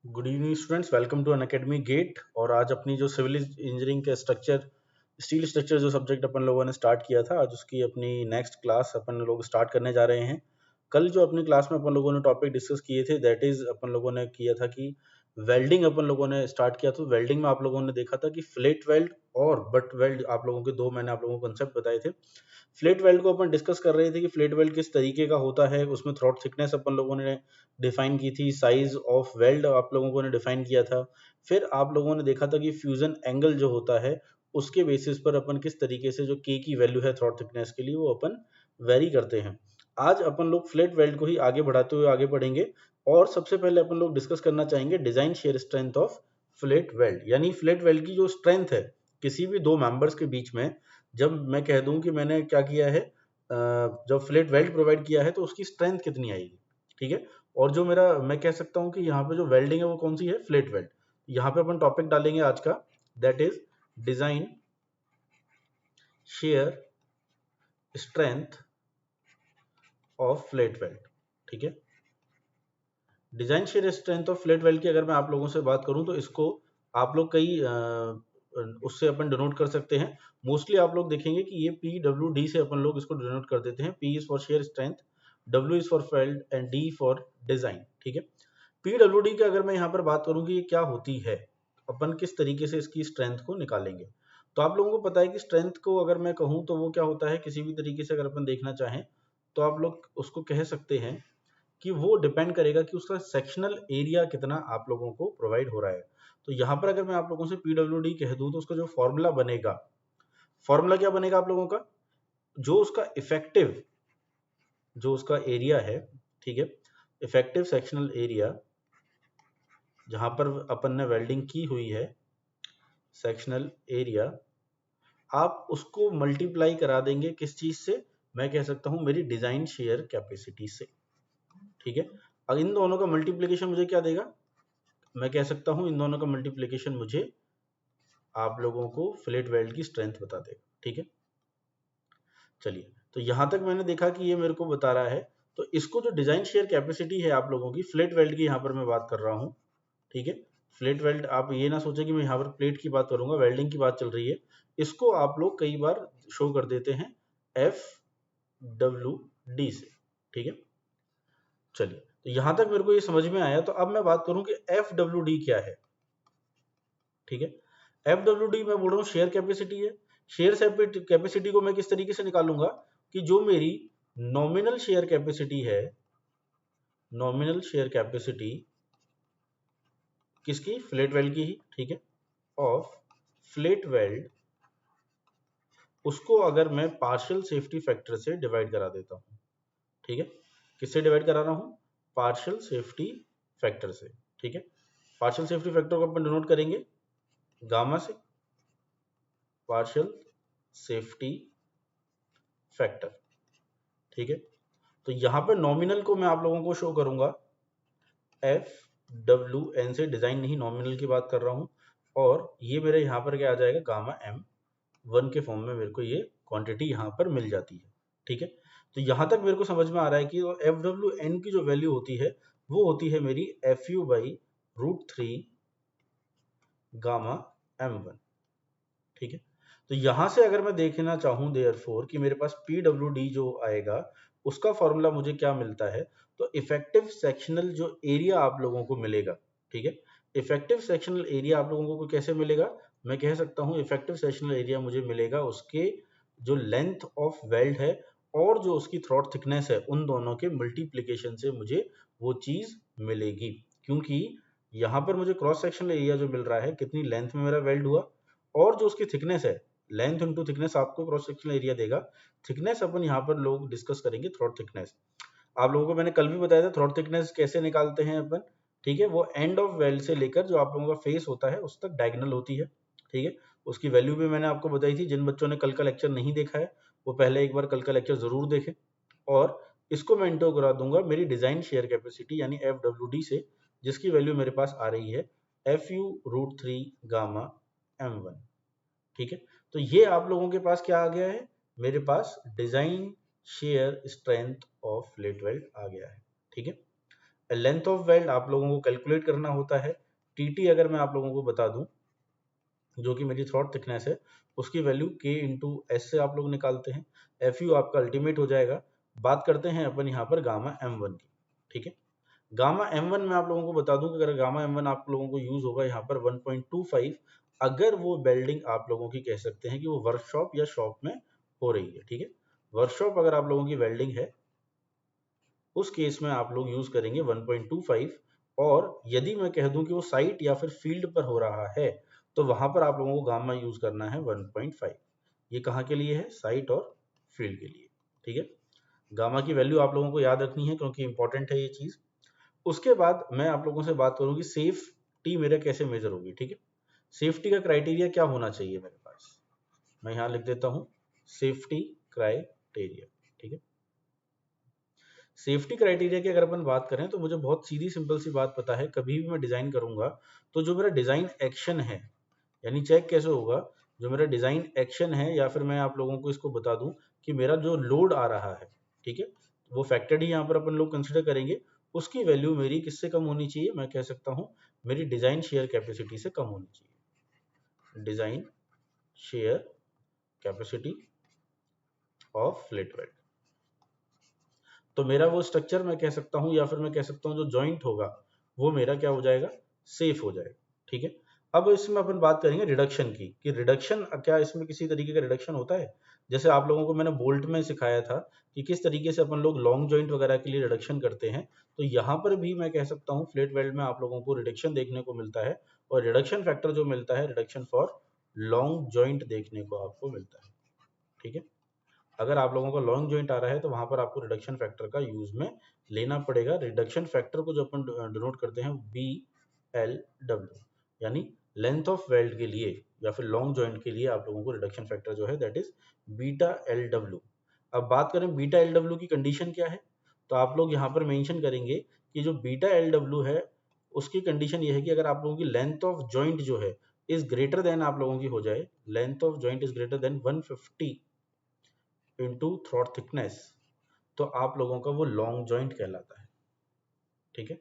Good evening students, welcome to Unacademy GATE. और आज अपनी जो सिविल इंजीनियरिंग के स्टील स्ट्रक्चर जो सब्जेक्ट अपन लोगों ने स्टार्ट किया था, आज उसकी अपनी नेक्स्ट क्लास अपन लोग स्टार्ट करने जा रहे हैं। कल जो अपनी क्लास में अपन लोगों ने टॉपिक डिस्कस किए थे, दैट इज अपन लोगों ने किया था कि वेल्डिंग अपन लोगों ने स्टार्ट किया। तो वेल्डिंग में आप लोगों ने देखा था कि फ्लेट वेल्ड और बट वेल्ड आप लोगों के दो मैंने आप लोगों को कंसेप्ट बताए थे। फ्लेट वेल्ड को अपन डिस्कस कर रहे थे कि फ्लेट वेल्ड किस तरीके का होता है, उसमें थ्रॉट थिकनेस अपन लोगों ने डिफाइन की थी, साइज ऑफ वेल्ड आप लोगों को ने डिफाइन किया था। फिर आप लोगों ने देखा था कि फ्यूजन एंगल जो होता है उसके बेसिस पर अपन किस तरीके से जो के की वैल्यू है थ्रॉट थिकनेस के लिए वो अपन वेरी करते हैं। आज अपन लोग फ्लेट वेल्ड को ही आगे बढ़ाते हुए आगे बढ़ेंगे। और सबसे पहले अपन लोग डिस्कस करना चाहेंगे design shear strength of fillet weld, यानी फ्लेट वेल्ड की जो स्ट्रेंथ है किसी भी दो मेंबर्स के बीच में। जब मैं कह दूं कि मैंने क्या किया है, जब फ्लेट वेल्ड प्रोवाइड किया है तो उसकी स्ट्रेंथ कितनी आएगी, ठीक है। और जो मेरा मैं कह सकता हूं कि यहाँ पे जो वेल्डिंग है वो कौन सी है, फ्लेट वेल्ड। यहाँ पे अपन टॉपिक डालेंगे आज का, that is design shear strength of fillet weld, ठीक है। Design shear strength of fillet weld की अगर मैं आप लोगों से बात करूं तो इसको आप लोग कई उससे अपन डिनोट कर सकते हैं। मोस्टली आप लोग देखेंगे कि ये PWD से अपन लोग इसको डिनोट कर देते हैं। P is for shear strength, W is for failed and D for design, ठीक है। PWD की अगर मैं यहाँ पर बात करूँ कि ये क्या होती है, अपन किस तरीके से इसकी स्ट्रेंथ को निकालेंगे, तो आप लोगों को पता है कि स्ट्रेंथ को अगर मैं कहूँ तो वो क्या होता है, किसी भी तरीके से अगर अपन देखना चाहें तो आप लोग उसको कह सकते हैं कि वो डिपेंड करेगा कि उसका सेक्शनल एरिया कितना आप लोगों को प्रोवाइड हो रहा है। तो यहाँ पर अगर मैं आप लोगों से PWD कह दूं तो उसका जो फॉर्मूला बनेगा, फॉर्मूला क्या बनेगा आप लोगों का, जो उसका इफेक्टिव जो उसका एरिया है, ठीक है, इफेक्टिव सेक्शनल एरिया जहां पर अपन ने वेल्डिंग की हुई है, सेक्शनल एरिया, आप उसको मल्टीप्लाई करा देंगे किस चीज से, मैं कह सकता हूं मेरी डिजाइन शेयर कैपेसिटी से, ठीक है। अब इन दोनों का मल्टीप्लीकेशन मुझे क्या देगा, मैं कह सकता हूं इन दोनों का मल्टीप्लीकेशन मुझे आप लोगों को फ्लेट वेल्ड की स्ट्रेंथ बता देगा, ठीक है। चलिए, तो यहां तक मैंने देखा कि ये मेरे को बता रहा है। तो इसको जो डिजाइन शेयर कैपेसिटी है आप लोगों की फ्लेट वेल्ड की, यहां पर मैं बात कर रहा हूं, ठीक है। फ्लेट वेल्ड, आप ये ना सोचे कि मैं यहाँ पर प्लेट की बात करूंगा, वेल्डिंग की बात चल रही है। इसको आप लोग कई बार शो कर देते हैं FWD से, ठीक है। चलिए, तो यहां तक मेरे को ये समझ में आया। तो अब मैं बात करूं कि FWD क्या है, ठीक है। FWD मैं बोल रहा हूँ शेयर कैपेसिटी है। शेयर कैपेसिटी को मैं किस तरीके से निकालूंगा कि जो मेरी नॉमिनल शेयर कैपेसिटी है, नॉमिनल शेयर कैपेसिटी किसकी, फ्लेट वेल्ड की ही, ठीक है, ऑफ फ्लेट वेल्ड, उसको अगर मैं पार्शियल सेफ्टी फैक्टर से डिवाइड करा देता हूं, ठीक है। किससे डिवाइड करा रहा हूं, पार्शियल सेफ्टी फैक्टर से, ठीक है। पार्शियल सेफ्टी फैक्टर को अपन डिनोट करेंगे गामा से, पार्शियल सेफ्टी फैक्टर, ठीक है। तो यहां पर नॉमिनल को मैं आप लोगों को शो करूंगा FWN से, डिजाइन नहीं नॉमिनल की बात कर रहा हूं। और ये मेरे यहां पर क्या आ जाएगा, गामा M1 के फॉर्म में मेरे को ये क्वांटिटी यहां पर मिल जाती है, ठीक है। तो यहां तक मेरे को समझ में आ रहा है कि FWN की जो वैल्यू होती है वो होती है मेरी FU/√3 गामा M1, ठीक है। तो यहां से अगर मैं देखना चाहूं देयरफॉर कि मेरे पास PWD जो आएगा उसका फॉर्मूला मुझे क्या मिलता है, तो इफेक्टिव सेक्शनल जो एरिया आप लोगों को मिलेगा, ठीक है। इफेक्टिव सेक्शनल एरिया आप लोगों को कैसे मिलेगा, मैं कह सकता हूं इफेक्टिव सेक्शनल एरिया मुझे मिलेगा उसके जो लेंथ ऑफ वेल्ड है और जो उसकी थ्रॉट थिकनेस है, उन दोनों के मल्टीप्लीकेशन से मुझे वो चीज मिलेगी। क्योंकि यहां पर मुझे क्रॉस सेक्शनल एरिया जो मिल रहा है, कितनी लेंथ में मेरा वेल्ड हुआ, और जो उसकी थिकनेस है, लेंथ इनटू थिकनेस आपको क्रॉस सेक्शनल एरिया देगा। थिकनेस अपन यहाँ पर लोग डिस्कस करेंगे, थ्रॉट थिकनेस। आप लोगों को मैंने कल भी बताया था थ्रॉट थिकनेस कैसे निकालते हैं अपन, ठीक है। वो एंड ऑफ वेल्ड से लेकर जो आप लोगों का फेस होता है उस तक डायगोनल होती है, ठीक है। उसकी वैल्यू भी मैंने आपको बताई थी। जिन बच्चों ने कल का लेक्चर नहीं देखा है वो पहले एक बार कल का लेक्चर जरूर देखें। और इसको मैं इंटो करा दूंगा मेरी डिजाइन शेयर कैपेसिटी यानी FWD से, जिसकी वैल्यू मेरे पास आ रही है FU√3 गामा M1, ठीक है। तो ये आप लोगों के पास क्या आ गया है, मेरे पास design shear strength of fillet weld आ गया है, ठीक है। लेंथ ऑफ वेल्ड आप लोगों को कैलकुलेट करना होता है। टीटी अगर मैं आप लोगों को बता दूं, जो कि मेरी थ्रॉट थिकनेस है, उसकी वैल्यू के इंटू एस से आप लोग निकालते हैं। एफ यू आपका अल्टीमेट हो जाएगा। बात करते हैं अपन यहाँ पर गामा एम वन की। ठीक है, गामा एम वन में आप लोगों को बता दूं कि अगर गामा एम वन आप लोगों को यूज होगा यहाँ पर 1.25, अगर वो वेल्डिंग आप लोगों की कह सकते हैं कि वो वर्कशॉप या शॉप में हो रही है। ठीक है, वर्कशॉप अगर आप लोगों की वेल्डिंग है, उस केस में आप लोग यूज करेंगे 1.25, और यदि मैं कह दूं कि वो साइट या फिर फील्ड पर हो रहा है, तो वहां पर आप लोगों को गामा यूज करना है 1.5। ये कहाँ के लिए है? साइट और फील्ड के लिए। ठीक है, गामा की वैल्यू आप लोगों को याद रखनी है क्योंकि इंपॉर्टेंट है ये चीज। उसके बाद मैं आप लोगों से बात करूं कि सेफ्टी मेरा कैसे मेजर होगी। ठीक है, सेफ्टी का क्राइटेरिया क्या होना चाहिए मेरे पास, मैं यहां लिख देता हूं सेफ्टी क्राइटेरिया। ठीक है, सेफ्टी क्राइटेरिया की अगर अपन बात करें तो मुझे बहुत सीधी सिंपल सी बात पता है, कभी भी मैं डिजाइन करूंगा तो जो मेरा डिजाइन एक्शन है, यानी चेक कैसे होगा, जो मेरा डिजाइन एक्शन है, या फिर मैं आप लोगों को इसको बता दूं कि मेरा जो लोड आ रहा है, ठीक है, वो फैक्टर्ड ही यहाँ पर अपन लोग कंसिडर करेंगे, उसकी वैल्यू मेरी किससे कम होनी चाहिए? मैं कह सकता हूँ मेरी डिजाइन शेयर कैपेसिटी से कम होनी चाहिए। Design share capacity of flat weld. तो मेरा वो स्ट्रक्चर मैं कह सकता हूँ, या फिर मैं कह सकता हूँ जो जॉइंट होगा वो मेरा क्या हो जाएगा? सेफ हो जाएगा। ठीक है, अब इसमें अपन बात करेंगे रिडक्शन की, कि रिडक्शन क्या इसमें किसी तरीके का रिडक्शन होता है? जैसे आप लोगों को मैंने बोल्ट में सिखाया था कि किस तरीके से अपन लोग लॉन्ग जॉइंट वगैरह के लिए रिडक्शन करते हैं, तो यहाँ पर भी मैं कह सकता हूँ फ्लैट वेल्ड में आप लोगों को रिडक्शन देखने को मिलता है, और रिडक्शन फैक्टर जो मिलता है, रिडक्शन फॉर लॉन्ग जॉइंट देखने को आपको मिलता है। ठीक है, अगर आप लोगों का लॉन्ग जॉइंट आ रहा है तो वहां पर आपको रिडक्शन फैक्टर का यूज में लेना पड़ेगा। रिडक्शन फैक्टर को जो अपन डिनोट करते हैं बी एल डब्ल्यू, यानी लेंथ ऑफ वेल्ड के लिए या फिर लॉन्ग जॉइंट के लिए आप लोगों को रिडक्शन फैक्टर जो है that is beta L W. अब बात करें बीटा एल डब्ल्यू की कंडीशन क्या है, तो आप लोग यहाँ पर मेंशन करेंगे कि जो बीटा एल डब्ल्यू है उसकी कंडीशन ये है कि अगर आप लोगों की लेंथ ऑफ जॉइंट जो है इज ग्रेटर देन आप लोगों की हो जाए, length of joint is greater than 150 into throat thickness, तो आप लोगों का वो लॉन्ग जॉइंट कहलाता है। ठीक है,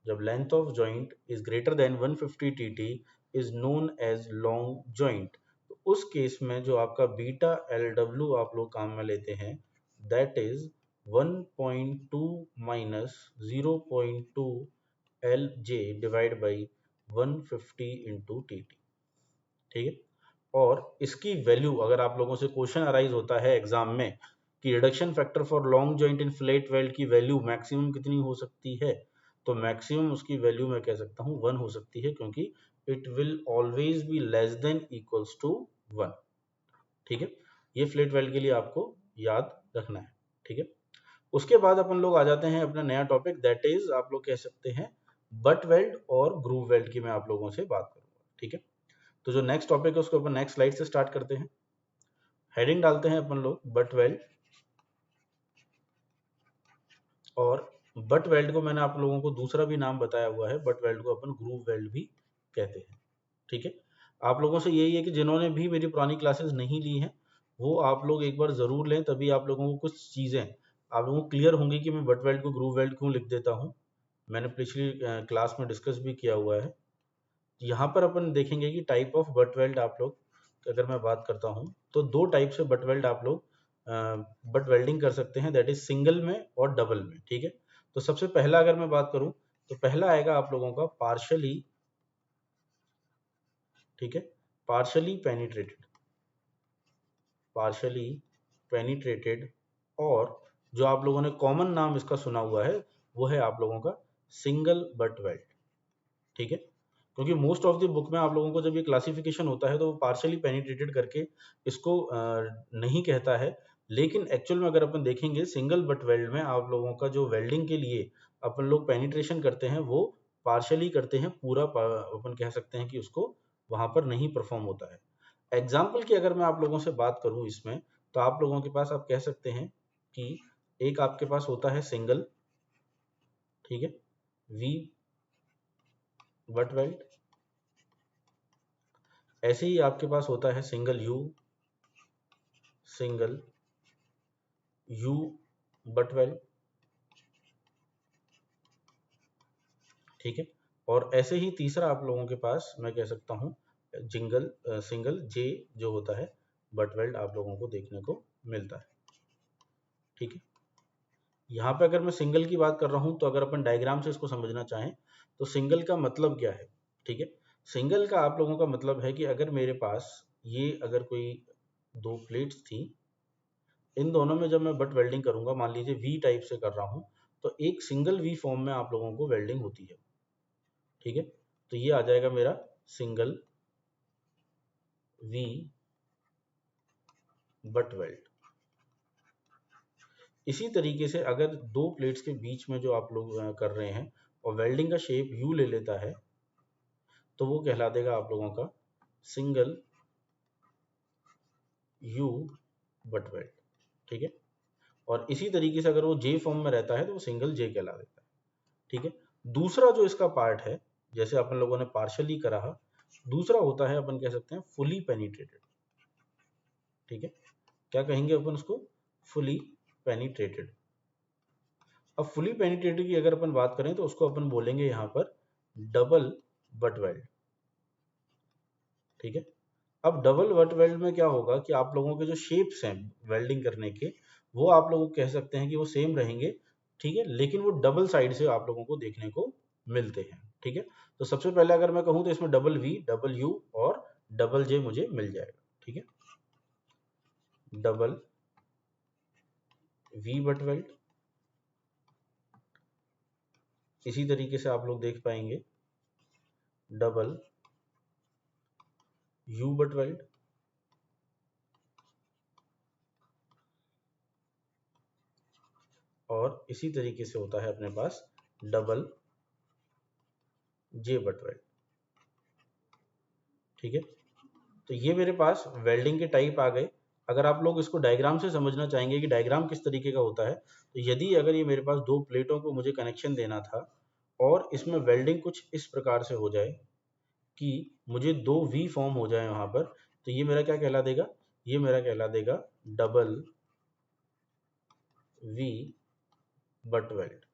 जब length of joint is greater than 150 t is known as long joint, तो उस केस में जो आपका बीटा एल डब्ल्यू आप लोग काम में लेते हैं that is 1.2 minus 0.2 L J divide by 150 into T T. ठीक है, और इसकी वैल्यू अगर आप लोगों से क्वेश्चन अराइज होता है एग्जाम में कि reduction factor for long joint in flat weld की वैल्यू मैक्सिमम कितनी हो सकती है, तो मैक्सिमम उसकी वैल्यू मैं कह सकता हूँ 1 हो सकती है, क्योंकि it will always be less than equals to 1। ठीक है, ये फ्लैट वेल्ड के लिए आपको याद रखना है। ठीक है, उसके बाद अपन लोग आ जाते हैं अपना नया टॉपिक, दैट इज आप लोग कह सकते हैं बट वेल्ड और ग्रूव वेल्ड की मैं आप लोगों से बात करूंगा। ठीक है, तो जो नेक्स्ट टॉपिक है उसको अपन नेक्स्ट स्लाइड से स्टार्ट करते हैं। हेडिंग डालते हैं अपन लोग बट वेल्ड, और बट वेल्ड को मैंने आप लोगों को दूसरा भी नाम बताया हुआ है, बट वेल्ड को अपन ग्रूव वेल्ड भी कहते हैं। ठीक है, आप लोगों से यही है कि जिन्होंने भी मेरी पुरानी क्लासेस नहीं ली हैं वो आप लोग एक बार जरूर लें, तभी आप लोगों को कुछ चीजें आप लोगों को क्लियर होंगी कि मैं बट वेल्ड को ग्रूव वेल्ड क्यों लिख देता हूँ। मैंने पिछली क्लास में डिस्कस भी किया हुआ है। यहाँ पर अपन देखेंगे कि टाइप ऑफ बट वेल्ड आप लोग, अगर मैं बात करता हूँ तो दो टाइप से बट वेल्ड आप लोग बट वेल्डिंग कर सकते हैं, दैट इज सिंगल में और डबल में। ठीक है, तो सबसे पहला अगर मैं बात करूं तो पहला आएगा आप लोगों का पार्शली, ठीक है, पार्शली पेनिट्रेटेड, पार्शली पेनिट्रेटेड, और जो आप लोगों ने कॉमन नाम इसका सुना हुआ है वो है आप लोगों का सिंगल बट वेल्ड। ठीक है, क्योंकि मोस्ट ऑफ द बुक में आप लोगों को जब ये क्लासिफिकेशन होता है तो वो पार्शियली पेनिट्रेटेड करके इसको नहीं कहता है, लेकिन एक्चुअल में अगर अपन देखेंगे सिंगल बट वेल्ड में आप लोगों का जो वेल्डिंग के लिए अपन लोग पेनिट्रेशन करते हैं वो पार्शियली करते हैं, पूरा अपन कह सकते हैं कि उसको वहां पर नहीं परफॉर्म होता है। एग्जाम्पल की अगर मैं आप लोगों से बात करूं इसमें, तो आप लोगों के पास आप कह सकते हैं कि एक आपके पास होता है सिंगल, ठीक है, वी बट वेल्ड, ऐसे ही आपके पास होता है single you, single you butt weld, ठीक है। और ऐसे ही तीसरा आप लोगों के पास मैं कह सकता हूँ सिंगल जे जो होता है बट वेल्ड आप लोगों को देखने को मिलता है। ठीक है, यहाँ पे अगर मैं सिंगल की बात कर रहा हूँ तो अगर अपन डायग्राम से इसको समझना चाहें तो सिंगल का मतलब क्या है। ठीक है, सिंगल का आप लोगों का मतलब है कि अगर मेरे पास ये अगर कोई दो प्लेट्स थी, इन दोनों में जब मैं बट वेल्डिंग करूंगा, मान लीजिए वी टाइप से कर रहा हूं, तो एक सिंगल वी फॉर्म में आप लोगों को वेल्डिंग होती है। ठीक है, तो ये आ जाएगा मेरा सिंगल वी बट वेल्ड। इसी तरीके से अगर दो प्लेट्स के बीच में जो आप लोग कर रहे हैं और वेल्डिंग का शेप यू ले लेता है तो वो कहला देगा आप लोगों का सिंगल यू बट वेल्ड। ठीक है, और इसी तरीके से अगर वो जे फॉर्म में रहता है तो वो सिंगल जे कहला देता है। ठीक है, दूसरा जो इसका पार्ट है, जैसे अपन लोगों ने पार्शियली करा, दूसरा होता है अपन कह सकते हैं फुली पेनिट्रेटेड। ठीक है, क्या कहेंगे अपन उसको, फुली पेनिट्रेटेड। अब फुली पेनिट्रेटेड की अगर अपन बात करें तो उसको अपन बोलेंगे यहाँ पर डबल बट वेल्ड। ठीक है, अब डबल बट वेल्ड में क्या होगा कि आप लोगों के जो शेप्स हैं वेल्डिंग करने के, वो आप लोग कह सकते हैं कि वो सेम रहेंगे। ठीक है, लेकिन वो डबल साइड से आप लोगों को देखने को मिलते हैं। ठीक है, तो सबसे पहले अगर मैं कहूं तो इसमें डबल वी, डबल यू और डबल जे मुझे मिल जाएगा। ठीक है, डबल वी बट वेल्ड, इसी तरीके से आप लोग देख पाएंगे डबल यू बट वेल्ड, और इसी तरीके से होता है अपने पास डबल जे बट वेल्ड। ठीक है, तो ये मेरे पास वेल्डिंग के टाइप आ गए। अगर आप लोग इसको डायग्राम से समझना चाहेंगे कि डायग्राम किस तरीके का होता है, तो यदि अगर ये मेरे पास दो प्लेटों को मुझे कनेक्शन देना था और इसमें वेल्डिंग कुछ इस प्रकार से हो जाए कि मुझे दो वी फॉर्म हो जाए वहां पर, तो ये मेरा क्या कहला देगा, ये मेरा कहला देगा डबल वी बट वेल्ड।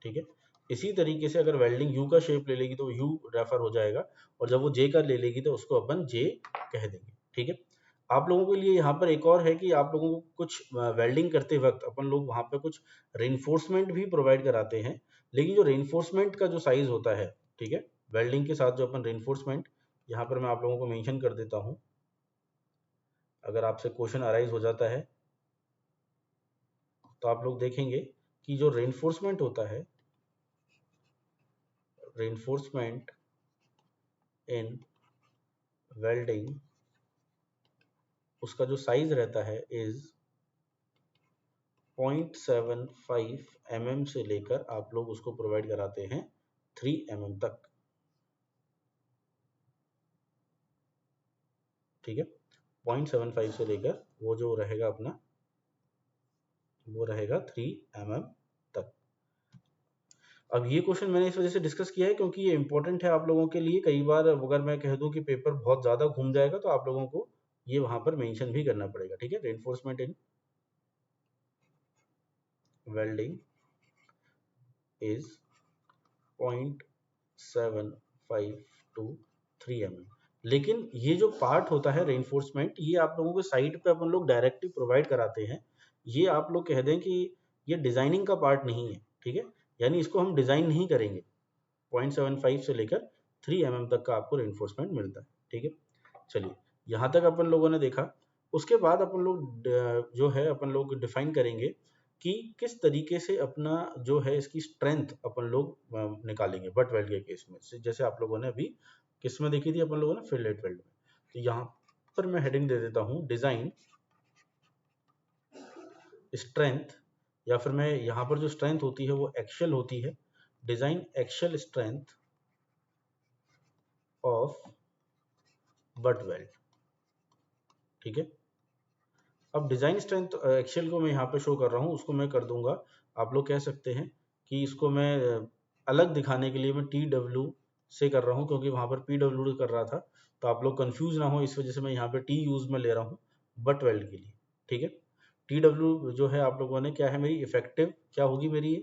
ठीक है, इसी तरीके से अगर वेल्डिंग यू का शेप ले लेगी तो यू रेफर हो जाएगा, और जब वो जे का ले लेगी तो उसको अपन जे कह देंगे। ठीक है, आप लोगों के लिए यहाँ पर एक और है कि आप लोगों को कुछ वेल्डिंग करते वक्त अपन लोग वहाँ पे कुछ रेनफोर्समेंट भी प्रोवाइड कराते हैं, लेकिन जो रेनफोर्समेंट का जो साइज होता है, ठीक है, वेल्डिंग के साथ जो अपन रेनफोर्समेंट, यहाँ पर मैं आप लोगों को मेंशन कर देता हूँ, अगर आपसे क्वेश्चन अराइज हो जाता है तो आप लोग देखेंगे कि जो रेनफोर्समेंट होता है, रेनफोर्समेंट इन वेल्डिंग, उसका जो साइज रहता है इज 0.75 mm से लेकर आप लोग उसको प्रोवाइड कराते हैं 3 mm तक। ठीक है, 0.75 से लेकर वो जो रहेगा अपना, वो रहेगा 3 mm तक। अब ये क्वेश्चन मैंने इस वजह से डिस्कस किया है क्योंकि ये इंपॉर्टेंट है आप लोगों के लिए। कई बार अगर मैं कह दूं कि पेपर बहुत ज्यादा घूम जाएगा तो आप लोगों को ये वहां पर मेंशन भी करना पड़ेगा। ठीक है, reinforcement in welding is 0.75 to 3 mm। लेकिन ये जो पार्ट होता है रेनफोर्समेंट, ये आप लोगों को साइट पे अपन लोग डायरेक्टली प्रोवाइड कराते हैं। ये आप लोग कह दें कि ये डिजाइनिंग का पार्ट नहीं है। ठीक है, यानी इसको हम डिजाइन नहीं करेंगे। 0.75 से लेकर 3 mm तक का आपको रेनफोर्समेंट मिलता है। ठीक है, चलिए यहाँ तक अपन लोगों ने देखा। उसके बाद अपन लोग जो है अपन लोग डिफाइन करेंगे कि किस तरीके से अपना जो है इसकी स्ट्रेंथ अपन लोग निकालेंगे बट वेल्ड के केस में। जैसे आप लोगों ने अभी किस में देखी थी अपन लोगों ने, फिलेट वेल्ड में। तो यहाँ पर मैं हेडिंग दे देता हूँ डिजाइन स्ट्रेंथ, या फिर मैं यहाँ पर जो स्ट्रेंथ होती है वो एक्शियल होती है, design axial strength of butt weld. ठीक है, अब डिजाइन स्ट्रेंथ एक्शियल को मैं यहाँ पे शो कर रहा हूँ, उसको मैं कर दूंगा, आप लोग कह सकते हैं कि इसको मैं अलग दिखाने के लिए मैं टी डब्ल्यू से कर रहा हूँ, क्योंकि वहां पर पी डब्ल्यू कर रहा था, तो आप लोग कंफ्यूज ना हो, इस वजह से मैं यहाँ पे टी यूज में ले रहा हूँ बट वेल्ड के लिए। ठीक है, टी डब्ल्यू जो है आप लोगों ने क्या है, मेरी इफेक्टिव क्या होगी मेरी,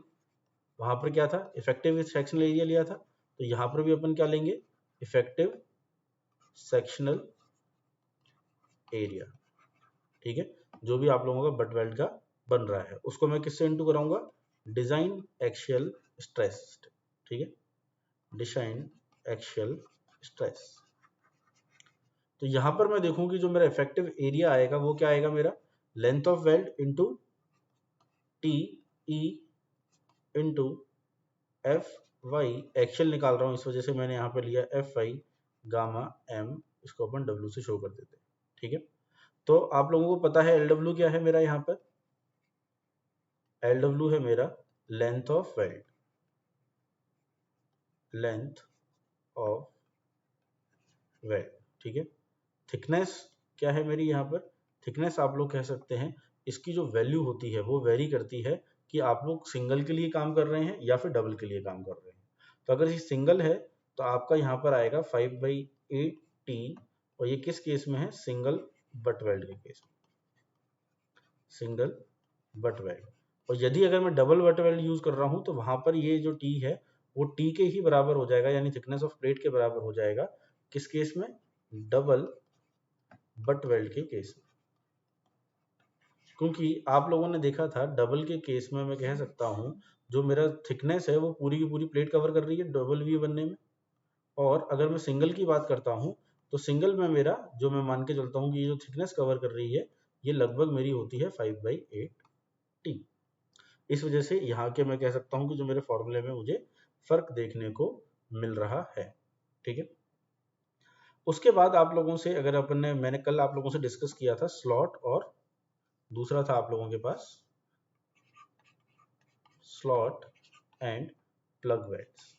वहां पर क्या था, इफेक्टिव सेक्शनल एरिया लिया था, तो यहाँ पर भी अपन क्या लेंगे, इफेक्टिव सेक्शनल एरिया, ठीक है। जो भी आप लोगों का बट वेल्ड का बन रहा है उसको मैं किससे इंटू कराऊंगा, डिजाइन एक्शियल स्ट्रेस, ठीक है, डिजाइन एक्शियल स्ट्रेस। तो यहां पर मैं देखूंगी जो मेरा इफेक्टिव एरिया आएगा वो क्या आएगा, मेरा length of weld into t e into f y, axial निकाल रहा हूं इस वजह से मैंने यहाँ पे लिया एफ वाई गामा एम, इसको अपन डब्ल्यू से शो कर देते हैं, ठीक है। तो आप लोगों को पता है एल डब्ल्यू क्या है मेरा, यहाँ पर एल डब्ल्यू है मेरा length of weld, length of weld, ठीक है। थिकनेस क्या है मेरी यहाँ पर, थिकनेस आप लोग कह सकते हैं इसकी जो वैल्यू होती है वो वेरी करती है कि आप लोग सिंगल के लिए काम कर रहे हैं या फिर डबल के लिए काम कर रहे हैं। तो अगर ये सिंगल है तो आपका यहाँ पर आएगा 5/8 टी, और ये किस केस में है, सिंगल बट वेल्ड के केस में, सिंगल बट वेल्ड। और यदि अगर मैं डबल बट वेल्ड यूज कर रहा हूं तो वहां पर ये जो टी है वो टी के ही बराबर हो जाएगा, यानी थिकनेस ऑफ प्लेट के बराबर हो जाएगा, किस केस में, डबल बट वेल्ड के केस में। क्योंकि आप लोगों ने देखा था डबल के केस में मैं कह सकता हूं जो मेरा थिकनेस है वो पूरी की पूरी प्लेट कवर कर रही है डबल वी बनने में। और अगर मैं सिंगल की बात करता हूं तो सिंगल में मेरा जो मैं मान के चलता हूं कि ये जो थिकनेस कवर कर रही है ये लगभग मेरी होती है 5/8 टी। इस वजह से यहाँ के मैं कह सकता हूँ कि जो मेरे फॉर्मूले में मुझे फर्क देखने को मिल रहा है, ठीक है। उसके बाद आप लोगों से अगर अपन ने, मैंने कल आप लोगों से डिस्कस किया था स्लॉट, और दूसरा था आप लोगों के पास स्लॉट एंड प्लग वेल्ड्स,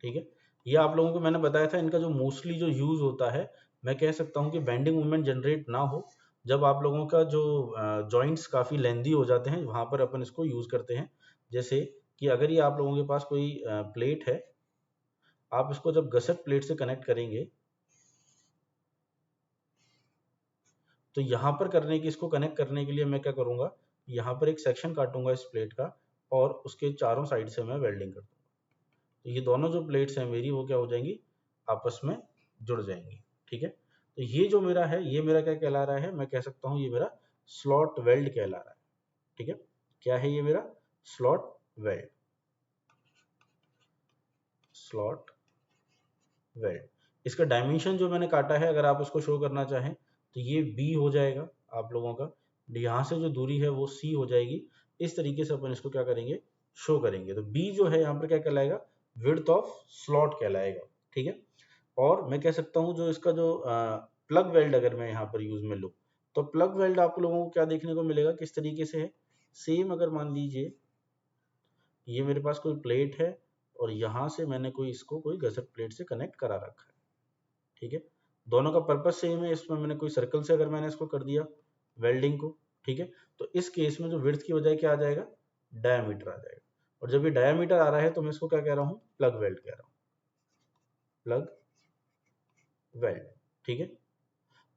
ठीक है। ये आप लोगों को मैंने बताया था इनका जो मोस्टली जो यूज होता है, मैं कह सकता हूँ कि बेंडिंग मूवमेंट जनरेट ना हो, जब आप लोगों का जो जॉइंट्स काफी लेंदी हो जाते हैं वहां पर अपन इसको यूज करते हैं। जैसे कि अगर ये आप लोगों के पास कोई प्लेट है, आप इसको जब गसेट प्लेट से कनेक्ट करेंगे तो यहाँ पर करने की, इसको कनेक्ट करने के लिए मैं क्या करूंगा, यहाँ पर एक सेक्शन काटूंगा इस प्लेट का और उसके चारों साइड से मैं वेल्डिंग कर दूंगा। तो ये दोनों जो प्लेट्स हैं मेरी वो क्या हो जाएंगी, आपस में जुड़ जाएंगी, ठीक है। तो ये जो मेरा है ये मेरा क्या कहला रहा है, मैं कह सकता हूँ ये मेरा स्लॉट वेल्ड कहला रहा है, ठीक है। क्या है ये मेरा स्लॉट वेल्ड, स्लॉट वेल्ड। इसका डायमेंशन जो मैंने काटा है अगर आप उसको शो करना चाहें तो ये b हो जाएगा आप लोगों का, यहाँ से जो दूरी है वो c हो जाएगी। इस तरीके से अपन इसको क्या करेंगे, शो करेंगे। तो b जो है यहाँ पर क्या कहलाएगा, विड्थ ऑफ स्लॉट कहलाएगा, ठीक है। और मैं कह सकता हूँ जो इसका जो प्लग वेल्ड अगर मैं यहाँ पर यूज में लूँ तो प्लग वेल्ड आप लोगों को क्या देखने को मिलेगा, किस तरीके से है, सेम अगर मान लीजिए ये मेरे पास कोई प्लेट है और यहाँ से मैंने कोई इसको कोई गसट प्लेट से कनेक्ट करा रखा है, ठीक है। दोनों का पर्पस सेम है, इसमें मैंने कोई सर्कल से अगर मैंने इसको कर दिया वेल्डिंग को, ठीक है, तो इस केस में जो विड्थ की बजाय क्या आ जाएगा, डायमीटर आ जाएगा। और जब ये डायमीटर आ रहा है तो मैं इसको क्या कह रहा हूँ, प्लग वेल्ड कह रहा हूँ, प्लग वेल्ड, ठीक है।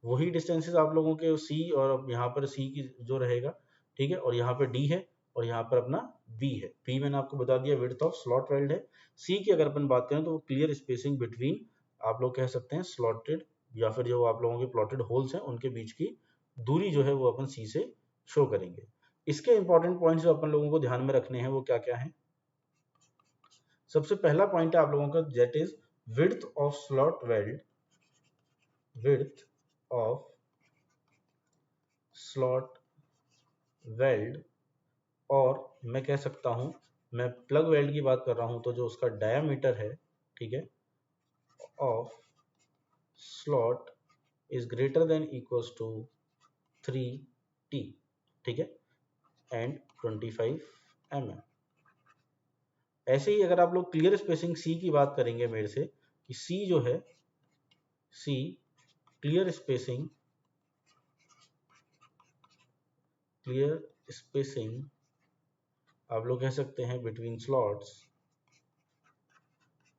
वही डिस्टेंसेस आप लोगों के सी और यहाँ पर सी की जो रहेगा, ठीक है, और यहाँ पर डी है और यहाँ पर अपना बी है। बी मैंने आपको बता दिया विड्थ ऑफ स्लॉट वेल्ड है। सी की अगर अपन बात करें तो वो क्लियर स्पेसिंग बिटवीन आप लोग कह सकते हैं स्लॉटेड या फिर जो आप लोगों के प्लॉटेड होल्स हैं उनके बीच की दूरी जो है वो अपन सी से शो करेंगे। इसके इंपॉर्टेंट पॉइंट्स जो अपन लोगों को ध्यान में रखने हैं वो क्या क्या है। सबसे पहला पॉइंट है आप लोगों का that is width of slot weld, width of slot weld. और मैं कह सकता हूं मैं प्लग वेल्ड की बात कर रहा हूं तो जो उसका डायामीटर है, ठीक है, of slot is greater than equals to 3t, ठीक है, एंड 25 mm। ऐसे ही अगर आप लोग क्लियर स्पेसिंग सी की बात करेंगे मेरे से कि सी जो है, सी क्लियर स्पेसिंग, क्लियर स्पेसिंग आप लोग कह सकते हैं बिटवीन स्लॉट्स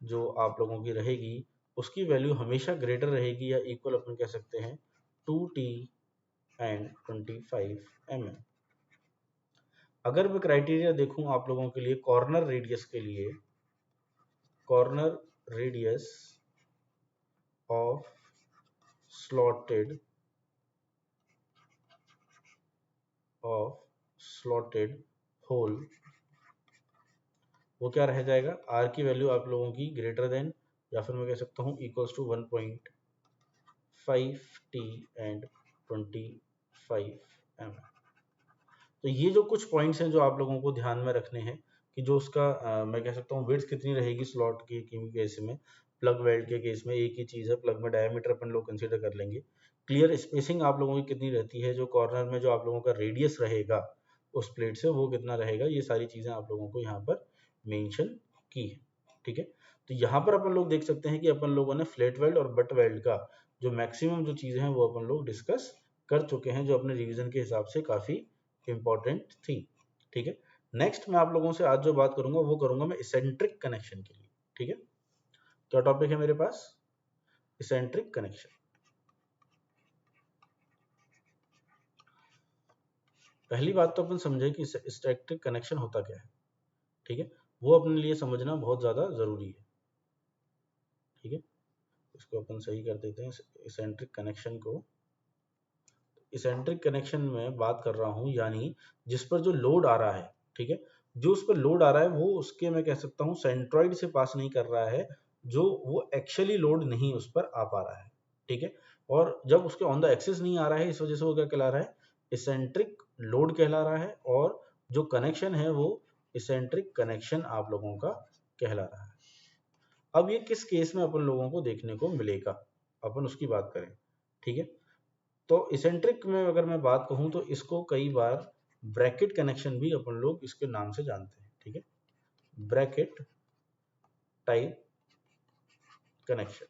जो आप लोगों की रहेगी उसकी वैल्यू हमेशा ग्रेटर रहेगी या इक्वल अपन कह सकते हैं 2t एंड 25 mm। अगर मैं क्राइटेरिया देखूं आप लोगों के लिए कॉर्नर रेडियस के लिए, corner radius of slotted hole, वो क्या रह जाएगा, आर की वैल्यू आप लोगों की ग्रेटर देन या फिर मैं कह सकता हूँ equals to 1.5t and 25 mm। तो ये जो कुछ पॉइंट्स हैं जो आप लोगों को ध्यान में रखने हैं कि जो उसका मैं कह सकता हूँ विड्थ कितनी रहेगी स्लॉट की केस में, प्लग वेल्ड के केस में एक ही चीज़ है, प्लग में डायमीटर अपन लोग कंसीडर कर लेंगे। क्लियर स्पेसिंग आप लोगों की कितनी रहती है, जो कॉर्नर में जो आप लोगों का रेडियस रहेगा उस प्लेट से वो कितना रहेगा, ये सारी चीज़ें आप लोगों को यहाँ पर मेंशन की है। ठीक है, तो यहाँ पर अपन लोग देख सकते हैं कि अपन लोगों ने फ्लैट वेल्ड और बट वेल्ड का जो मैक्सिमम जो चीज़ें हैं वो अपन लोग डिस्कस कर चुके हैं, जो अपने रिवीजन के हिसाब से काफ़ी इंपॉर्टेंट थी। ठीक है, नेक्स्ट मैं आप लोगों से आज जो बात करूंगा वो करूंगा मैं इसेंट्रिक कनेक्शन के लिए। ठीक है, क्या टॉपिक है मेरे पास, इसेंट्रिक कनेक्शन। पहली बात तो अपन समझे कि इसेंट्रिक कनेक्शन होता क्या है। ठीक है, वो अपने लिए समझना बहुत ज्यादा जरूरी है। ठीक है, इसको अपन सही कर देते हैं इसेंट्रिक कनेक्शन को। इसेंट्रिक कनेक्शन में बात कर रहा हूं यानी जिस पर जो लोड आ रहा है, ठीक है, जो उस पर लोड आ रहा है वो उसके मैं कह सकता हूं सेंट्रॉइड से पास नहीं कर रहा है, जो वो एक्चुअली लोड नहीं उस पर आ पा रहा है। ठीक है, और जब उसके ऑन द एक्सिस नहीं आ रहा है इस वजह से वो क्या कहला रहा है, इसेंट्रिक लोड कहला रहा है, और जो कनेक्शन है वो इसेंट्रिक कनेक्शन आप लोगों का कहला रहा है। अब ये किस केस में अपन लोगों को देखने को मिलेगा, अपन उसकी बात करें। ठीक है, तो इसेंट्रिक में अगर मैं बात कहूं तो इसको कई बार ब्रैकेट कनेक्शन भी अपन लोग इसके नाम से जानते हैं। ठीक है, ब्रैकेट टाइप कनेक्शन।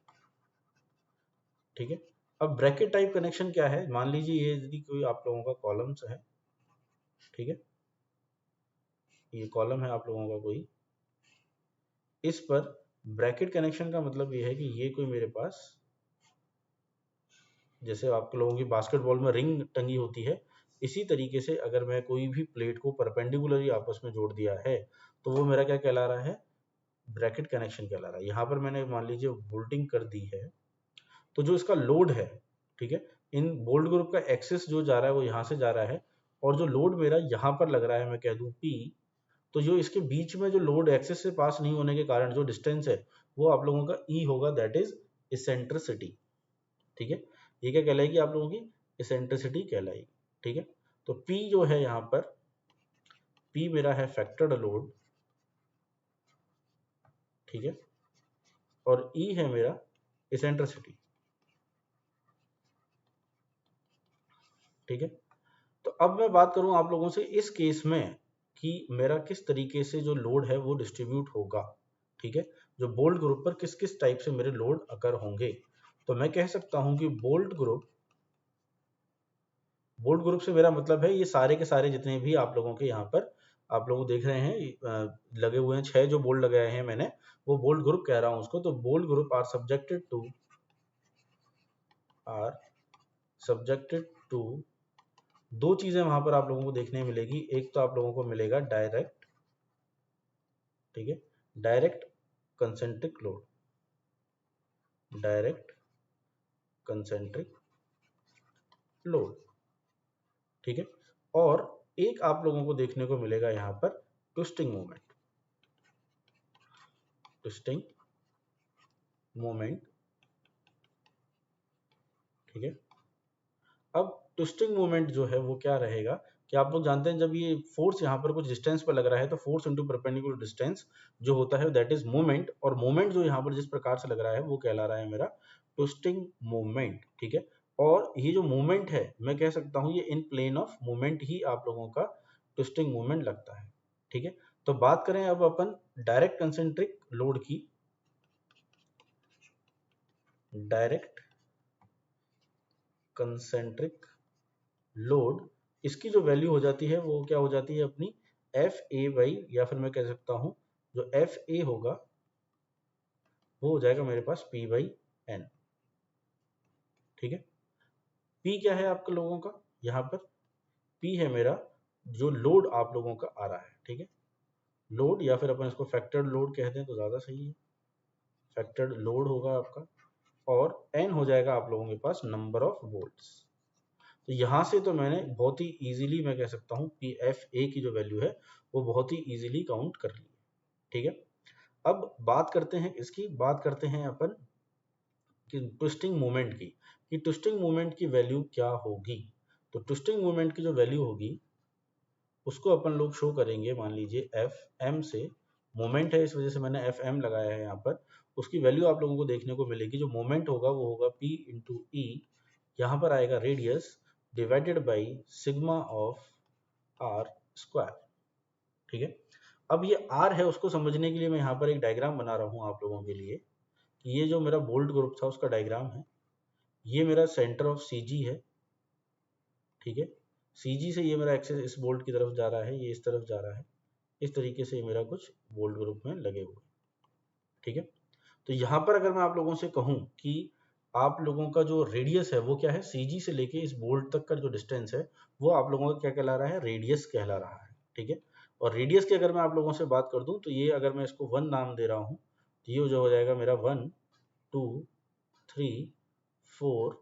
ठीक है, अब ब्रैकेट टाइप कनेक्शन क्या है, मान लीजिए ये यदि कोई आप लोगों का कॉलम्स है। ठीक है, ये कॉलम है आप लोगों का कोई, इस पर ब्रैकेट कनेक्शन का मतलब ये है कि ये कोई मेरे पास, जैसे आप लोगों की बास्केटबॉल में रिंग टंगी होती है, इसी तरीके से अगर मैं कोई भी प्लेट को परपेंडिकुलरली आपस में जोड़ दिया है तो वो मेरा क्या कहला रहा है, ब्रैकेट कनेक्शन कहला रहा है। यहाँ पर मैंने मान लीजिए बोल्टिंग कर दी है, तो जो इसका लोड है, ठीक है, इन बोल्ट ग्रुप का एक्सेस जो जा रहा है वो यहाँ से जा रहा है, और जो लोड मेरा यहाँ पर लग रहा है मैं कह दूं P, तो जो इसके बीच में जो लोड एक्सेस से पास नहीं होने के कारण जो डिस्टेंस है वो आप लोगों का E होगा, दैट इज इसेंट्रिसिटी। ठीक है, ये क्या कहलाएगी आप लोगों की, इसेंट्रिसिटी कहलाएगी। ठीक है, तो P जो है यहाँ पर, P मेरा है फैक्टर्ड लोड। ठीक है, और E है मेरा इसेंट्रिसिटी। ठीक है, तो अब मैं बात करूं आप लोगों से इस केस में कि मेरा किस तरीके से जो लोड है वो डिस्ट्रीब्यूट होगा। ठीक है, जो बोल्ट ग्रुप पर किस किस टाइप से मेरे लोड अकर होंगे, तो मैं कह सकता हूं कि बोल्ट ग्रुप से मेरा मतलब है ये सारे के सारे जितने भी आप लोगों के यहाँ पर आप लोग देख रहे हैं लगे हुए हैं, 6 जो बोल्ट लगाए हैं मैंने, वो बोल्ट ग्रुप कह रहा हूं उसको। तो bolt group are subjected to दो चीजें वहां पर आप लोगों को देखने मिलेगी। एक तो आप लोगों को मिलेगा डायरेक्ट, ठीक है, direct concentric load, direct concentric load. ठीक है, और एक आप लोगों को देखने को मिलेगा यहां पर ट्विस्टिंग मोमेंट, ट्विस्टिंग मोमेंट। ठीक है, अब ट्विस्टिंग मोमेंट जो है वो क्या रहेगा कि आप लोग जानते हैं जब ये फोर्स यहाँ पर कुछ डिस्टेंस पर लग रहा है तो फोर्स इनटू परपेंडिकुलर डिस्टेंस जो होता है दैट इज मोमेंट, और मोमेंट जो यहाँ पर जिस प्रकार से लग रहा है वो कहला रहा है मेरा ट्विस्टिंग मोमेंट। ठीक है, और ये जो मोमेंट है मैं कह सकता हूँ ये इन प्लेन ऑफ मोमेंट ही आप लोगों का ट्विस्टिंग मोमेंट लगता है। ठीक है, तो बात करें अब अपन डायरेक्ट कंसेंट्रिक लोड की, डायरेक्ट कंसेंट्रिक लोड, इसकी जो वैल्यू हो जाती है वो क्या हो जाती है अपनी एफ ए बाई, या फिर मैं कह सकता हूं जो एफ ए होगा वो हो जाएगा मेरे पास पी बाई एन। ठीक है, पी क्या है आपके लोगों का यहाँ पर, पी है मेरा जो लोड आप लोगों का आ रहा है। ठीक है, लोड या फिर अपन इसको फैक्टर्ड लोड कहते हैं तो ज्यादा सही है। फैक्टर्ड लोड होगा आपका, और n हो जाएगा आप लोगों के पास नंबर ऑफ बोल्ट्स। तो यहाँ से तो मैंने बहुत ही इजीली मैं कह सकता हूँ कि FA की जो वैल्यू है वो बहुत ही इजीली काउंट कर ली है। ठीक है, अब बात करते हैं इसकी, बात करते हैं अपन कि ट्विस्टिंग मोमेंट की, कि ट्विस्टिंग मोमेंट की वैल्यू क्या होगी। तो ट्विस्टिंग मोमेंट की जो वैल्यू होगी उसको अपन लोग शो करेंगे, मान लीजिए एफ एम से, मोमेंट है इस वजह से मैंने एफ एम लगाया है यहाँ पर। उसकी वैल्यू आप लोगों को देखने को मिलेगी, जो मोमेंट होगा वो होगा P इंटू ई, यहाँ पर आएगा radius divided by sigma of r square. ठीक है, अब ये आर है, उसको समझने के लिए मैं यहाँ पर एक डायग्राम बना रहा हूँ आप लोगों के लिए, कि ये जो मेरा बोल्ट ग्रुप था उसका डायग्राम है, ये मेरा सेंटर ऑफ CG है। ठीक है, CG से ये मेरा एक्सेस इस बोल्ट की तरफ जा रहा है, ये इस तरफ जा रहा है, इस तरीके से मेरा कुछ बोल्ट ग्रुप में लगे हुए। ठीक है, तो यहाँ पर अगर मैं आप लोगों से कहूँ कि आप लोगों का जो रेडियस है वो क्या है, CG से लेके इस बोल्ट तक का जो डिस्टेंस है वो आप लोगों का क्या कहला रहा है, रेडियस कहला रहा है। ठीक है, और रेडियस की अगर मैं आप लोगों से बात कर दूं तो ये अगर मैं इसको 1 नाम दे रहा हूँ तो ये जो हो जाएगा मेरा 1 2 3 4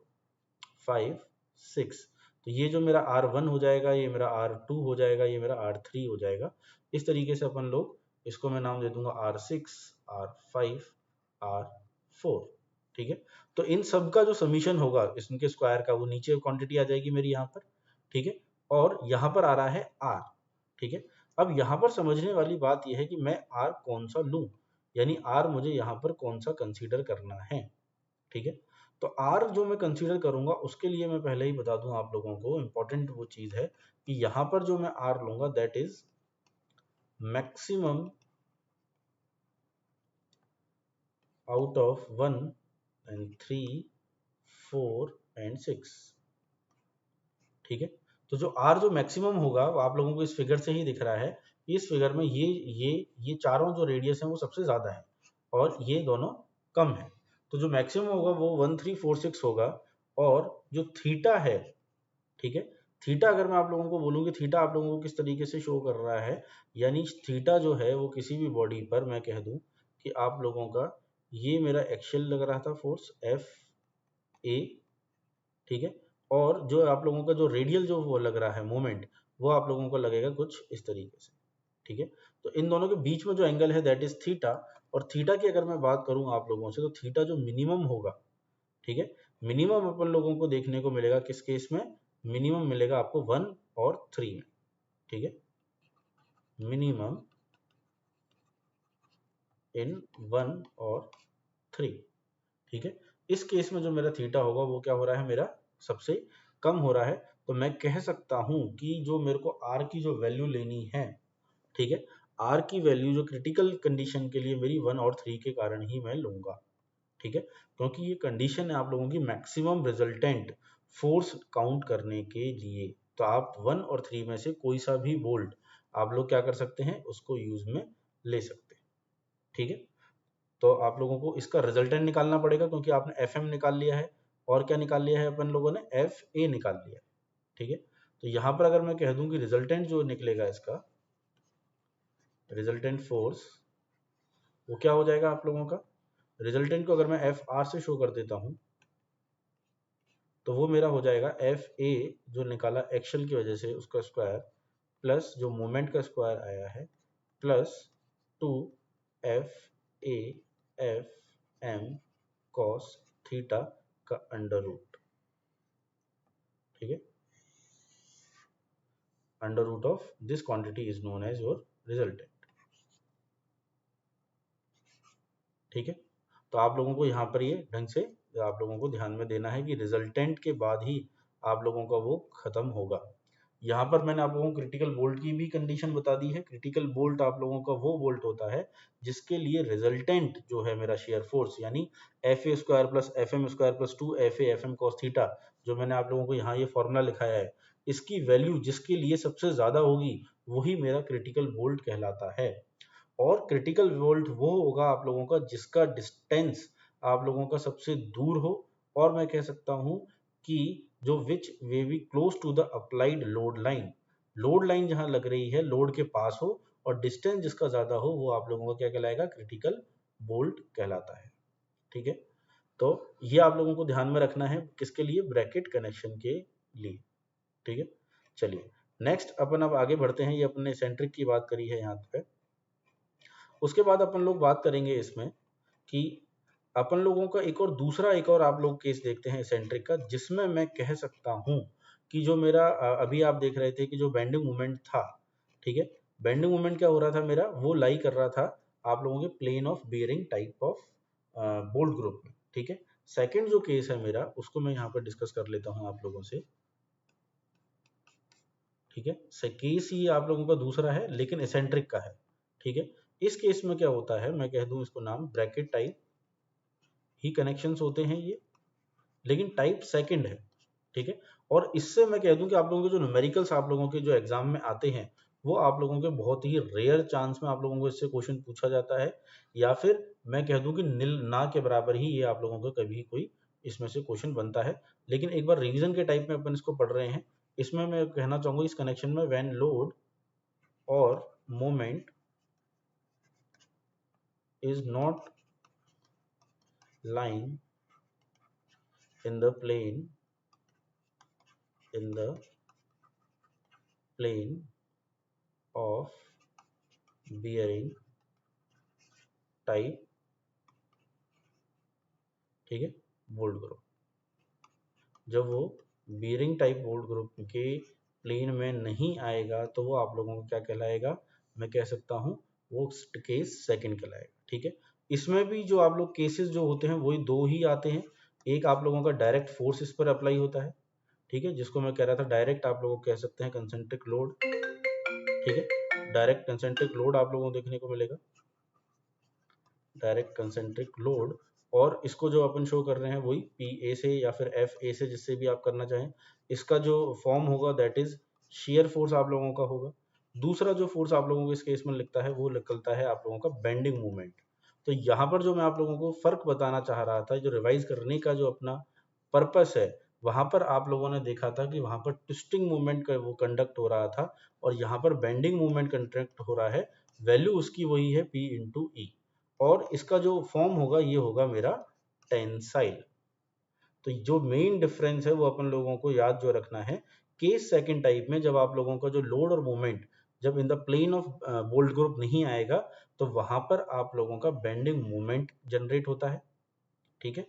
5 6। तो ये जो मेरा R1 हो जाएगा, ये मेरा R2 हो जाएगा, ये मेरा R3 हो जाएगा। इस तरीके से अपन लोग इसको मैं नाम दे दूंगा R6 R5 R4। ठीक है, तो इन सब का जो समीशन होगा इनके स्क्वायर का, वो नीचे क्वांटिटी आ जाएगी मेरी यहाँ पर। ठीक है, और यहाँ पर आ रहा है R। ठीक है, अब यहाँ पर समझने वाली बात यह है कि मैं R कौन सा लूं, यानी R मुझे यहाँ पर कौन सा कंसीडर करना है। ठीक है, तो R जो मैं कंसीडर करूंगा उसके लिए मैं पहले ही बता दूं आप लोगों को, इंपॉर्टेंट वो चीज है कि यहाँ पर जो मैं R लूंगा that is maximum out of 1 and 3 4 and 6। ठीक है, तो जो R जो मैक्सिमम होगा वो आप लोगों को इस फिगर से ही दिख रहा है। इस फिगर में ये चारों जो रेडियस हैं वो सबसे ज्यादा है और ये दोनों कम है। तो जो मैक्सिमम होगा वो 1 3 4 6 होगा, और जो थीटा है, ठीक है, थीटा अगर मैं आप लोगों को बोलूँ कि थीटा आप लोगों को किस तरीके से शो कर रहा है, यानी थीटा जो है वो किसी भी बॉडी पर मैं कह दूं कि आप लोगों का ये मेरा एक्शियल लग रहा था फोर्स FA। ठीक है, और जो आप लोगों का जो रेडियल जो वो लग रहा है मोमेंट, वो आप लोगों को लगेगा कुछ इस तरीके से। ठीक है, तो इन दोनों के बीच में जो एंगल है दैट इज थीटा, और थीटा की अगर मैं बात करूं आप लोगों से तो थीटा जो मिनिमम होगा, ठीक है, मिनिमम अपन लोगों को देखने को मिलेगा किस केस में, मिनिमम मिलेगा आपको 1 और 3 में। ठीक है, मिनिमम इन 1 और 3। ठीक है, इस केस में जो मेरा थीटा होगा वो क्या हो रहा है, मेरा सबसे कम हो रहा है। तो मैं कह सकता हूं कि जो मेरे को R की जो वैल्यू लेनी है, ठीक है, R की वैल्यू जो क्रिटिकल कंडीशन के लिए मेरी 1 और 3 के कारण ही मैं लूंगा। ठीक है, क्योंकि ये कंडीशन है आप लोगों की मैक्सिमम रिजल्टेंट फोर्स काउंट करने के लिए। तो आप 1 और 3 में से कोई सा भी बोल्ट आप लोग क्या कर सकते हैं, उसको यूज में ले सकते हैं। ठीक है, तो आप लोगों को इसका रिजल्टेंट निकालना पड़ेगा, क्योंकि आपने FM निकाल लिया है और क्या निकाल लिया है अपन लोगों ने, FA निकाल लिया है। ठीक है, तो यहाँ पर अगर मैं कह दूं कि रिजल्टेंट जो निकलेगा इसका, रिजल्टेंट फोर्स वो क्या हो जाएगा आप लोगों का, रिजल्टेंट को अगर मैं FR से शो कर देता हूं तो वो मेरा हो जाएगा FA जो निकाला एक्शन की वजह से उसका स्क्वायर, प्लस जो मोमेंट का स्क्वायर आया है, प्लस 2FA/FM cos थीटा का अंडर रूट। ठीक है, under root of this quantity is known as your resultant. ठीक है, तो आप लोगों को यहाँ पर ये ढंग से आप लोगों को ध्यान में देना है कि रिजल्टेंट के बाद ही आप लोगों का वो खत्म होगा। यहाँ पर मैंने आप लोगों को क्रिटिकल बोल्ट की भी कंडीशन बता दी है। क्रिटिकल बोल्ट आप लोगों का वो बोल्ट होता है जिसके लिए रिजल्टेंट जो है मेरा शेयर फोर्स, यानी FA square plus FM square plus 2FA/FM cos theta, जो मैंने आप लोगों को यहाँ ये फॉर्मूला लिखाया है, इसकी वैल्यू जिसके लिए सबसे ज्यादा होगी वही मेरा क्रिटिकल बोल्ट कहलाता है। और क्रिटिकल वोल्ट वो होगा आप लोगों का जिसका डिस्टेंस आप लोगों का सबसे दूर हो, और मैं कह सकता हूं कि जो which way be close to the applied load line, load line जहां लग रही है लोड के पास हो, और डिस्टेंस जिसका ज्यादा हो वो आप लोगों का क्या कहलाएगा, क्रिटिकल बोल्ट कहलाता है। ठीक है। तो ये आप लोगों को ध्यान में रखना है, किसके लिए, ब्रैकेट कनेक्शन के लिए, ठीक है। चलिए नेक्स्ट अपन अब आगे बढ़ते हैं, ये अपने एसेंट्रिक की बात करी है यहाँ पे। उसके बाद अपन लोग बात करेंगे इसमें कि अपन लोगों का एक और आप लोग केस देखते हैं एसेंट्रिक का, जिसमें मैं कह सकता हूं कि जो मेरा अभी आप देख रहे थे कि जो बेंडिंग मोमेंट था, ठीक है, बेंडिंग मोमेंट क्या हो रहा था मेरा, वो लाई कर रहा था आप लोगों के plane of bearing type of bolt group में, ठीक है। सेकंड जो केस है मेरा, उसको मैं यहाँ पर डिस्कस कर लेता हूँ आप लोगों से, ठीक है। केस ही आप लोगों का दूसरा है लेकिन एसेंट्रिक का है, ठीक है। इस केस में क्या होता है, मैं कह दूं इसको नाम ब्रैकेट टाइप ही कनेक्शंस होते हैं ये, लेकिन टाइप सेकंड है, ठीक है। और इससे मैं कह दूं कि आप लोगों के जो न्यूमेरिकल्स आप लोगों के जो एग्जाम में आते हैं, वो आप लोगों के बहुत ही रेयर चांस में आप लोगों को इससे क्वेश्चन पूछा जाता है, या फिर मैं कह दूं कि निल ना के बराबर ही ये आप लोगों का कभी कोई इसमें से क्वेश्चन बनता है। लेकिन एक बार रिवीजन के टाइप में अपन इसको पढ़ रहे हैं, इसमें मैं कहना चाहूंगा इस कनेक्शन में व्हेन लोड और moment is not lying in the plane of bearing type, ठीक है, बोल्ट ग्रुप। जब वो बियरिंग टाइप बोल्ट ग्रुप के प्लेन में नहीं आएगा तो वो आप लोगों को क्या कहलाएगा, मैं कह सकता हूं वो केस सेकंड कहलाएगा, ठीक है। इसमें भी जो आप लोग केसेस जो होते हैं वही दो ही आते हैं, एक आप लोगों का डायरेक्ट फोर्स इस पर अप्लाई होता है, ठीक है, जिसको मैं कह रहा था डायरेक्ट आप लोगों को कह सकते हैं कंसेंट्रिक लोड, ठीक है। डायरेक्ट कंसेंट्रिक लोड आप लोगों को देखने को मिलेगा, डायरेक्ट कंसेंट्रिक लोड, और इसको जो अपन शो कर रहे हैं वही पी ए से या फिर एफ ए से, जिससे भी आप करना चाहें, इसका जो फॉर्म होगा दैट इज शेयर फोर्स आप लोगों का होगा। दूसरा जो फोर्स आप लोगों को इस केस में लिखता है वो निकलता है आप लोगों का बेंडिंग मोमेंट। तो यहाँ पर जो मैं आप लोगों को फर्क बताना चाह रहा था, जो रिवाइज करने का जो अपना पर्पस है, वहां पर आप लोगों ने देखा था कि वहां पर ट्विस्टिंग मूवमेंट का वो कंडक्ट हो रहा था, और यहाँ पर बेंडिंग मूवमेंट कंडक्ट हो रहा है, वैल्यू उसकी वही है P इंटू ई, और इसका जो फॉर्म होगा ये होगा मेरा टेंसाइल। तो जो मेन डिफरेंस है वो अपन लोगों को याद जो रखना है, केस सेकंड टाइप में जब आप लोगों का जो लोड और मोमेंट जब in the plane of bolt group नहीं आएगा, तो वहां पर आप लोगों का बेंडिंग मोमेंट जनरेट होता है, ठीक है।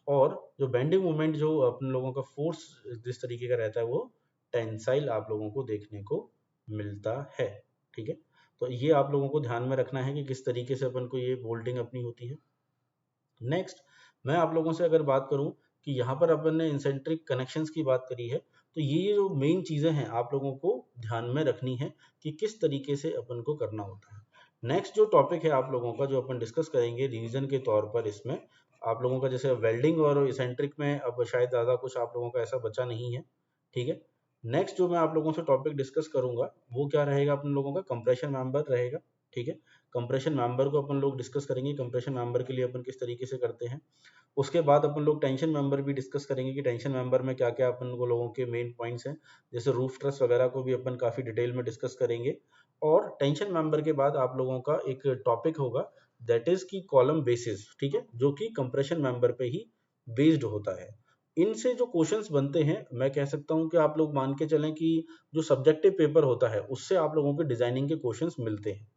और जो बेंडिंग मोमेंट जो अपन लोगों का फोर्स जिस तरीके का रहता है वो टेंसाइल आप लोगों को देखने को मिलता है, ठीक है। तो ये आप लोगों को ध्यान में रखना है कि किस तरीके से अपन को ये बोल्टिंग अपनी होती है। नेक्स्ट मैं आप लोगों से अगर बात करूं कि यहाँ पर अपन ने इंसेंट्रिक कनेक्शंस की बात करी है, तो ये जो मेन चीजें हैं आप लोगों को ध्यान में रखनी है कि किस तरीके से अपन को करना होता है। नेक्स्ट जो टॉपिक है आप लोगों का जो अपन डिस्कस करेंगे रिवीजन के तौर पर, इसमें आप लोगों का जैसे वेल्डिंग और इसेंट्रिक में अब शायद ज़्यादा कुछ आप लोगों का ऐसा बचा नहीं है, ठीक है। नेक्स्ट जो मैं आप लोगों से टॉपिक डिस्कस करूंगा वो क्या रहेगा, अपन लोगों का कंप्रेशन मेंबर रहेगा, ठीक है। कंप्रेशन मेंबर को अपन लोग डिस्कस करेंगे, कंप्रेशन मेंबर के लिए अपन किस तरीके से करते हैं। उसके बाद अपन लोग टेंशन मेंबर भी डिस्कस करेंगे कि टेंशन मेंबर में क्या क्या अपन को लोगों के मेन पॉइंट्स हैं, जैसे रूफ ट्रस वगैरह को भी अपन काफ़ी डिटेल में डिस्कस करेंगे। और टेंशन मेंबर के बाद आप लोगों का एक टॉपिक होगा दैट इज की कॉलम बेसिस, ठीक है, जो कि कंप्रेशन मेंबर पे ही बेस्ड होता है। इनसे जो क्वेश्चंस बनते हैं मैं कह सकता हूं कि आप लोग मान के चलें कि जो सब्जेक्टिव पेपर होता है उससे आप लोगों के डिजाइनिंग के क्वेश्चंस मिलते हैं।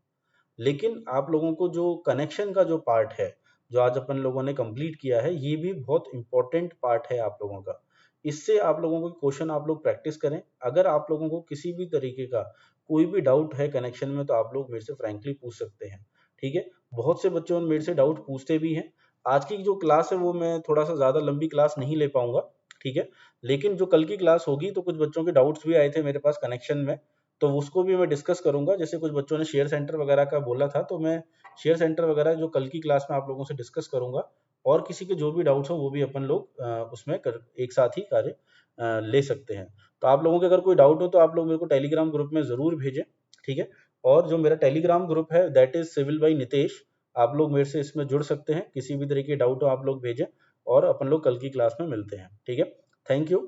लेकिन आप लोगों को जो कनेक्शन का जो पार्ट है जो आज अपन लोगों ने कंप्लीट किया है, ये भी बहुत इंपॉर्टेंट पार्ट है आप लोगों का। इससे आप लोगों को क्वेश्चन आप लोग प्रैक्टिस करें। अगर आप लोगों को किसी भी तरीके का कोई भी डाउट है कनेक्शन में तो आप लोग मेरे से फ्रैंकली पूछ सकते हैं, ठीक है। बहुत से बच्चों मेरे से डाउट पूछते भी हैं। आज की जो क्लास है वो मैं थोड़ा सा ज्यादा लंबी क्लास नहीं ले पाऊंगा, ठीक है, लेकिन जो कल की क्लास होगी तो कुछ बच्चों के डाउट्स भी आए थे मेरे पास कनेक्शन में, तो उसको भी मैं डिस्कस करूंगा। जैसे कुछ बच्चों ने शेयर सेंटर वगैरह का बोला था, तो मैं शेयर सेंटर वगैरह जो कल की क्लास में आप लोगों से डिस्कस करूंगा, और किसी के जो भी डाउट्स हो वो भी अपन लोग उसमें एक साथ ही कार्य ले सकते हैं। तो आप लोगों के अगर कोई डाउट हो तो आप लोग मेरे को टेलीग्राम ग्रुप में जरूर भेजें, ठीक है। और जो मेरा टेलीग्राम ग्रुप है that is civil by Nitesh, आप लोग मेरे से इसमें जुड़ सकते हैं, किसी भी तरह के डाउट हो आप लोग भेजें, और अपन लोग कल की क्लास में मिलते हैं, ठीक है। Thank you.